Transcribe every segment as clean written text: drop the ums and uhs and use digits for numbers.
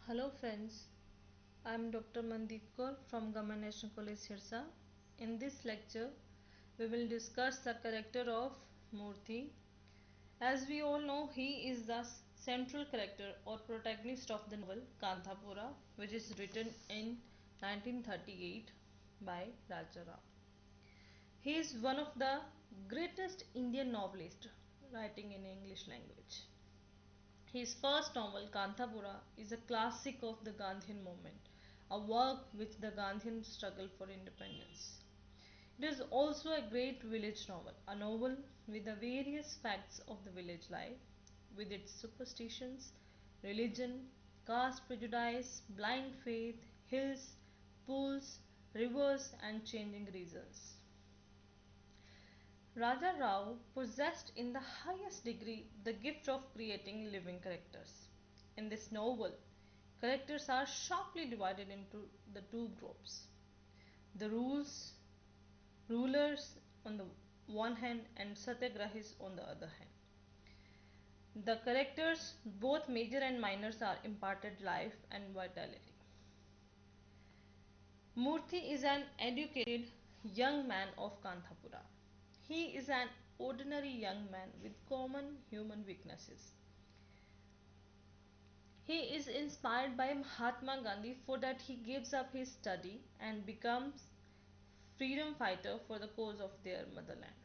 Hello friends, I am Dr. Mandeep Kaur from Government National College Sirsa. In this lecture, we will discuss the character of Murthy. As we all know, he is the central character or protagonist of the novel Kantapura, which is written in 1938 by Raja Rao. He is one of the greatest Indian novelists writing in English language. His first novel, Kantapura, is a classic of the Gandhian movement, a work which the Gandhian struggle for independence. It is also a great village novel, a novel with the various facts of the village life, with its superstitions, religion, caste prejudice, blind faith, hills, pools, rivers, and changing reasons. Raja Rao possessed in the highest degree the gift of creating living characters. In this novel, characters are sharply divided into the two groups. The rulers on the one hand and satyagrahis on the other hand. The characters, both major and minors, are imparted life and vitality. Murthy is an educated young man of Kanthapura. He is an ordinary young man with common human weaknesses. He is inspired by Mahatma Gandhi for that he gives up his study and becomes freedom fighter for the cause of their motherland.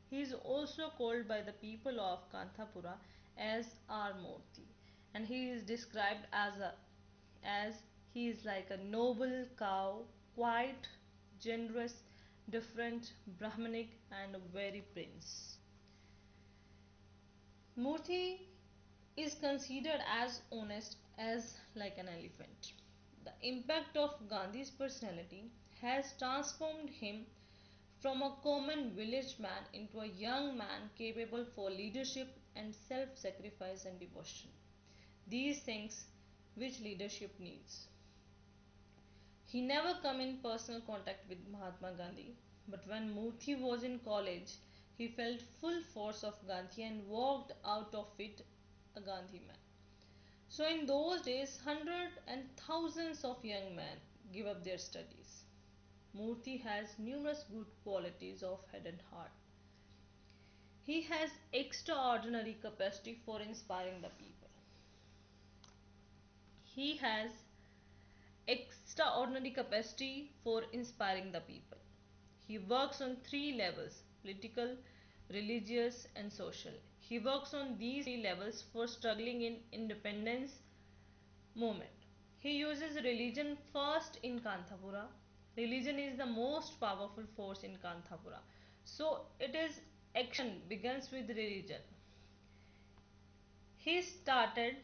He is also called by the people of Kanthapura as our Murthy, and he is described as he is like a noble cow, quiet, generous, different, Brahmanic, and a very prince. Murthy is considered as honest as like an elephant. The impact of Gandhi's personality has transformed him from a common village man into a young man capable for leadership and self-sacrifice and devotion. These things which leadership needs. He never come in personal contact with Mahatma Gandhi, but when Murthy was in college, he felt full force of Gandhi and walked out of it a Gandhi man. So in those days, hundreds and thousands of young men give up their studies. Murthy has numerous good qualities of head and heart. He has extraordinary capacity for inspiring the people. He has extraordinary capacity for inspiring the people. He works on three levels: political, religious, and social. He works on these three levels for struggling in independence movement. He uses religion first in Kanthapura. Religion is the most powerful force in Kanthapura. So it is action begins with religion. He started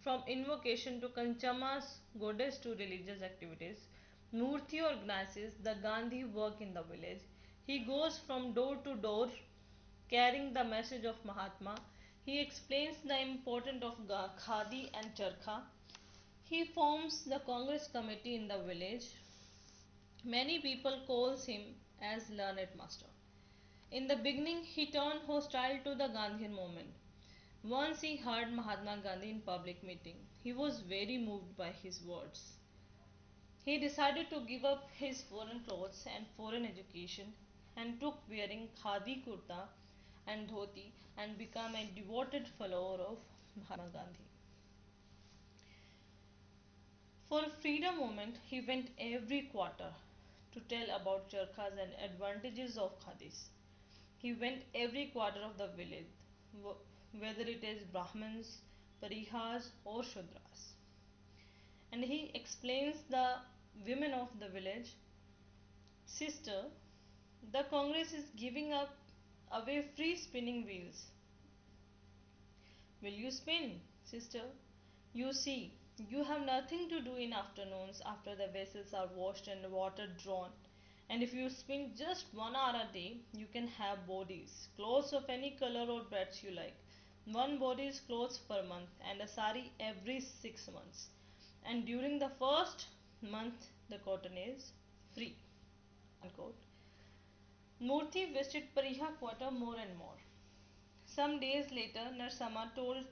from invocation to Kanchama's goddess to religious activities. Murthy organizes the Gandhi work in the village. He goes from door to door carrying the message of Mahatma. He explains the importance of khadi and charkha. He forms the Congress committee in the village. Many people calls him as learned master. In the beginning, he turned hostile to the Gandhian movement. Once he heard Mahatma Gandhi in public meeting. He was very moved by his words. He decided to give up his foreign clothes and foreign education and took wearing khadi kurta and dhoti and became a devoted follower of Mahatma Gandhi. For freedom movement, he went every quarter to tell about charkhas and advantages of khadis. He went every quarter of the village, whether it is Brahmins, Parihas or Shudras. And he explains the women of the village, sister, the Congress is giving up away free spinning wheels. Will you spin, sister? You see, you have nothing to do in afternoons after the vessels are washed and the water drawn. And if you spin just 1 hour a day, you can have bodies, clothes of any color or breadth you like. One body's clothes per month and a sari every 6 months. And during the first month, the cotton is free. Unquote. Murthy visited Pariha quarter more and more. Some days later, Narsama told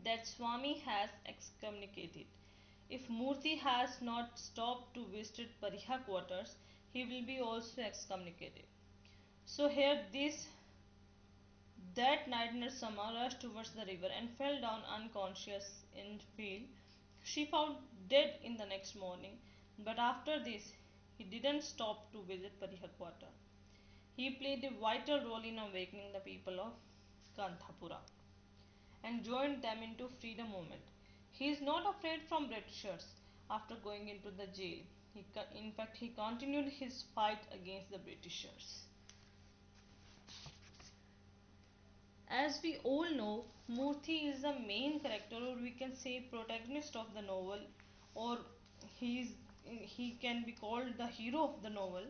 that Swami has excommunicated If Murthy has not stopped to visit Pariha quarters, he will be also excommunicated. So here this that night Narsama rushed towards the river and fell down unconscious in the field. She found dead in the next morning, but after this he didn't stop to visit Pariha quarter. He played a vital role in awakening the people of Kanthapura and joined them into freedom movement. He is not afraid from Britishers after going into the jail. In fact, he continued his fight against the Britishers. As we all know, Murthy is the main character, or we can say protagonist of the novel, or he is he can be called the hero of the novel.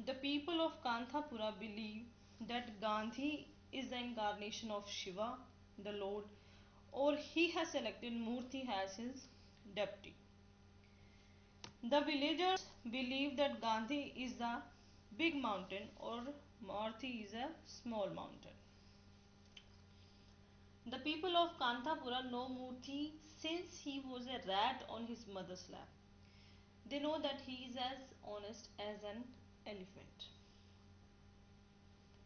The people of Kanthapura believe that Gandhi is the incarnation of Shiva, the Lord, or he has selected Murthy as his deputy. The villagers believe that Gandhi is the big mountain or Murthy is a small mountain. The people of Kanthapura know Murthy since he was a rat on his mother's lap. They know that he is as honest as an elephant.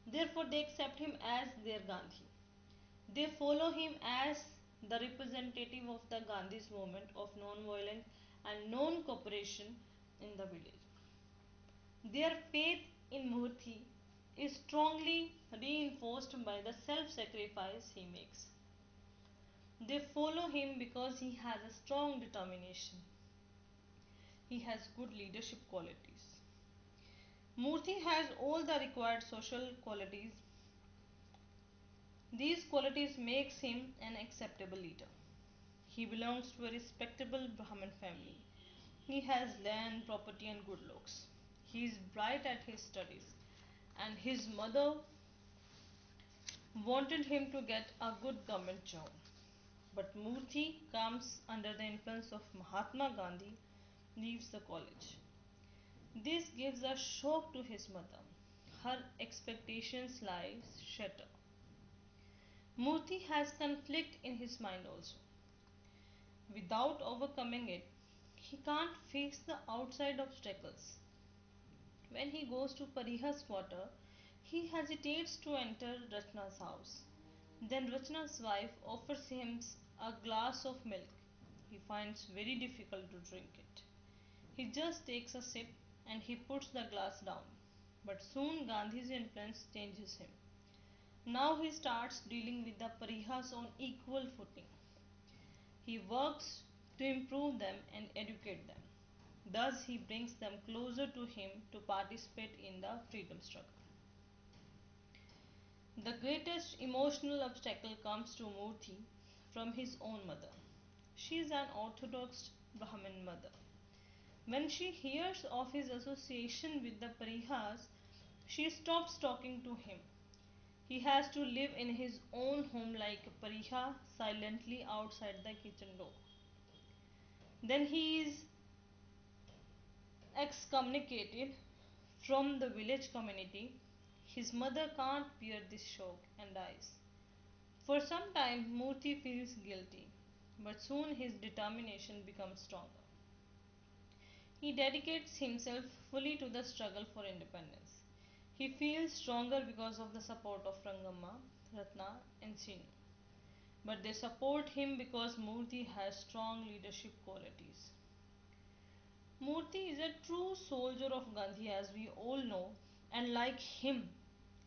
Therefore, they accept him as their Gandhi. They follow him as the representative of the Gandhi's movement of non-violent and non-cooperation in the village. Their faith in Murthy is strongly reinforced by the self-sacrifice he makes. They follow him because he has a strong determination. He has good leadership qualities. Murthy has all the required social qualities. These qualities makes him an acceptable leader. He belongs to a respectable Brahmin family. He has land, property and good looks. He is bright at his studies and his mother wanted him to get a good government job. But Murthy comes under the influence of Mahatma Gandhi, leaves the college. This gives a shock to his mother. Her expectations lie shattered. Murthy has conflict in his mind also. Without overcoming it, he can't face the outside obstacles. When he goes to Pariha's quarter, he hesitates to enter Rachna's house. Then Rachna's wife offers him a glass of milk. He finds very difficult to drink it. He just takes a sip and he puts the glass down. But soon Gandhi's influence changes him. Now he starts dealing with the Parihas on equal footing. He works to improve them and educate them. Thus he brings them closer to him to participate in the freedom struggle. The greatest emotional obstacle comes to Murthy from his own mother. She is an orthodox Brahmin mother. When she hears of his association with the Parihas, she stops talking to him. He has to live in his own home like a Pariha silently outside the kitchen door. Then he is excommunicated from the village community. His mother can't bear this shock and dies. For some time, Murthy feels guilty, but soon his determination becomes stronger. He dedicates himself fully to the struggle for independence. He feels stronger because of the support of Rangamma, Ratna, and Sinu. But they support him because Murthy has strong leadership qualities. Murthy is a true soldier of Gandhi, as we all know, and like him,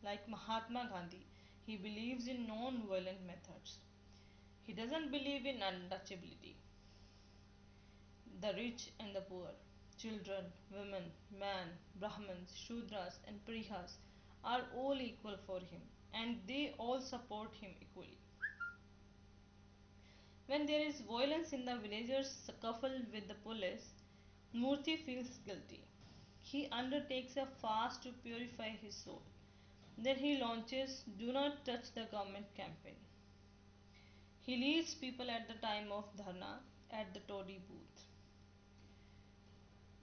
like Mahatma Gandhi, he believes in non violent methods. He doesn't believe in untouchability. The rich and the poor, children, women, man, Brahmins, Shudras, and Prihas are all equal for him, and they all support him equally. When there is violence in the villagers scuffle with the police, Murthy feels guilty. He undertakes a fast to purify his soul. Then he launches Do Not Touch the Government campaign. He leads people at the time of Dharna at the Toddy booth.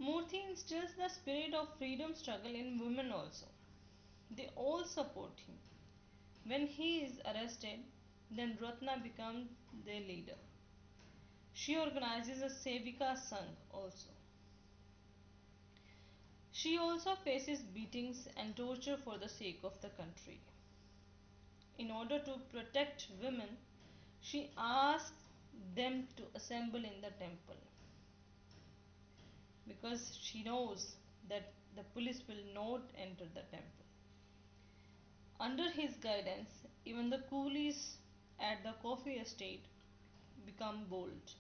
Murthy instills the spirit of freedom struggle in women also. They all support him. When he is arrested, then Ratna becomes their leader. She organizes a Sevika Sangh also. She also faces beatings and torture for the sake of the country. In order to protect women, she asks them to assemble in the temple because she knows that the police will not enter the temple. Under his guidance, even the coolies at the coffee estate become bold.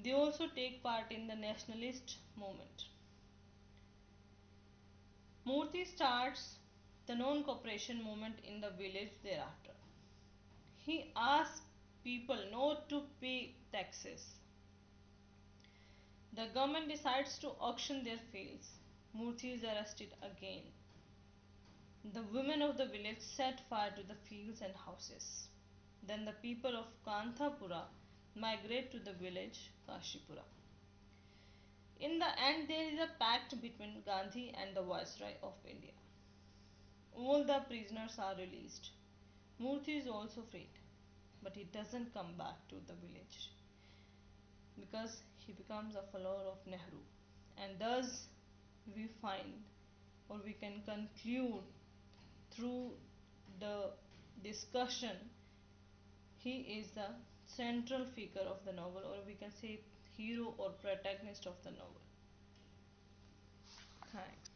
They also take part in the nationalist movement. Murthy starts the non-cooperation movement in the village thereafter. He asks people not to pay taxes. The government decides to auction their fields. Murthy is arrested again. The women of the village set fire to the fields and houses. Then the people of Kanthapura migrate to the village Kashipura. In the end, there is a pact between Gandhi and the Viceroy of India. All the prisoners are released. Murthy is also freed, but he doesn't come back to the village because he becomes a follower of Nehru. And thus, we find or we can conclude through the discussion, he is the central figure of the novel, or we can say hero or protagonist of the novel. Thanks.